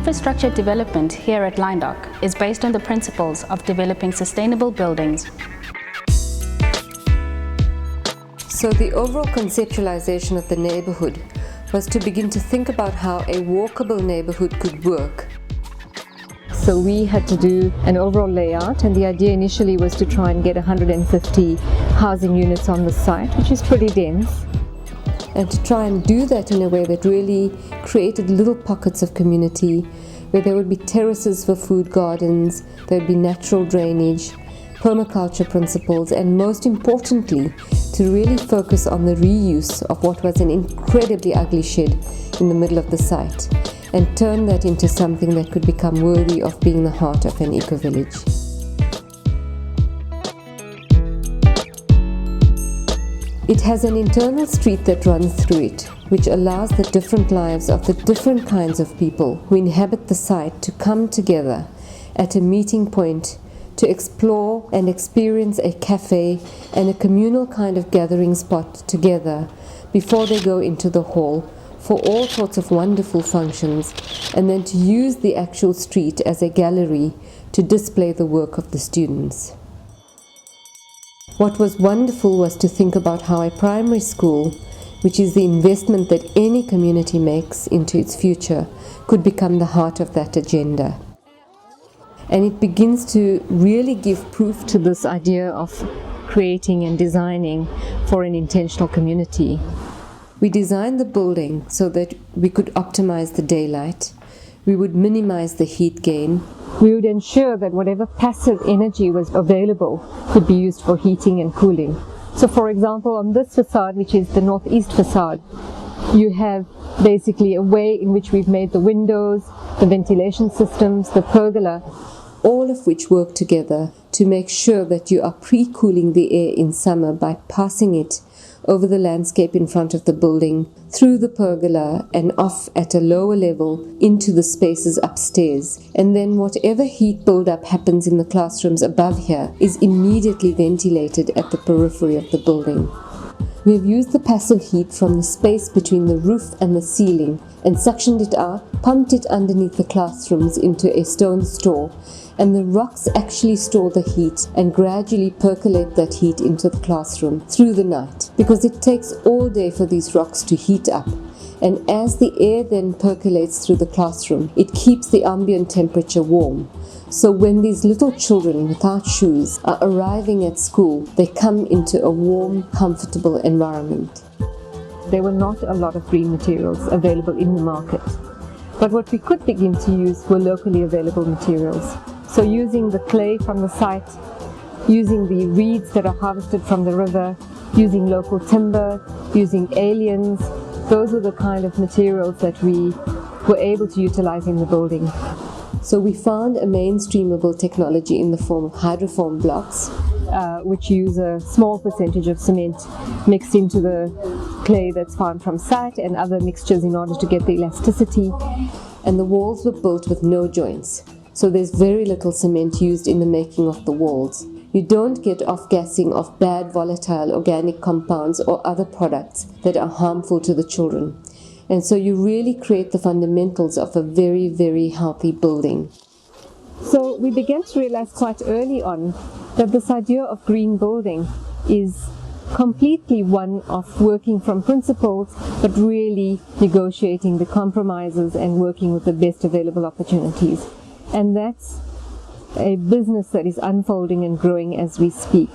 infrastructure development here at Lyndock is based on the principles of developing sustainable buildings. So the overall conceptualization of the neighborhood was to begin to think about how a walkable neighborhood could work. So we had to do an overall layout, and the idea initially was to try and get 150 housing units on the site, which is pretty dense, and to try and do that in a way that really created little pockets of community where there would be terraces for food gardens, there would be natural drainage, permaculture principles, and most importantly, to really focus on the reuse of what was an incredibly ugly shed in the middle of the site, and turn that into something that could become worthy of being the heart of an eco-village. It has an internal street that runs through it, which allows the different lives of the different kinds of people who inhabit the site to come together at a meeting point to explore and experience a cafe and a communal kind of gathering spot together before they go into the hall for all sorts of wonderful functions, and then to use the actual street as a gallery to display the work of the students. What was wonderful was to think about how a primary school, which is the investment that any community makes into its future, could become the heart of that agenda. And it begins to really give proof to this idea of creating and designing for an intentional community. We designed the building so that we could optimize the daylight, we would minimize the heat gain, we would ensure that whatever passive energy was available could be used for heating and cooling. So for example, on this facade, which is the northeast facade, you have basically a way in which we've made the windows, the ventilation systems, the pergola, all of which work together to make sure that you are pre-cooling the air in summer by passing it over the landscape in front of the building, through the pergola and off at a lower level into the spaces upstairs. And then whatever heat buildup happens in the classrooms above here is immediately ventilated at the periphery of the building. We have used the passive heat from the space between the roof and the ceiling and suctioned it out, pumped it underneath the classrooms into a stone store, and the rocks actually store the heat and gradually percolate that heat into the classroom through the night, because it takes all day for these rocks to heat up. And as the air then percolates through the classroom, it keeps the ambient temperature warm. So when these little children without shoes are arriving at school, they come into a warm, comfortable environment. There were not a lot of green materials available in the market, but what we could begin to use were locally available materials. So using the clay from the site, using the reeds that are harvested from the river, using local timber, using aliens, those are the kind of materials that we were able to utilize in the building. So we found a mainstreamable technology in the form of hydroform blocks, which use a small percentage of cement mixed into the clay that's found from site and other mixtures in order to get the elasticity. And the walls were built with no joints. So there's very little cement used in the making of the walls. You don't get off-gassing of bad volatile organic compounds or other products that are harmful to the children. And so you really create the fundamentals of a very, very healthy building. So we began to realize quite early on that this idea of green building is completely one of working from principles, but really negotiating the compromises and working with the best available opportunities. And that's a business that is unfolding and growing as we speak.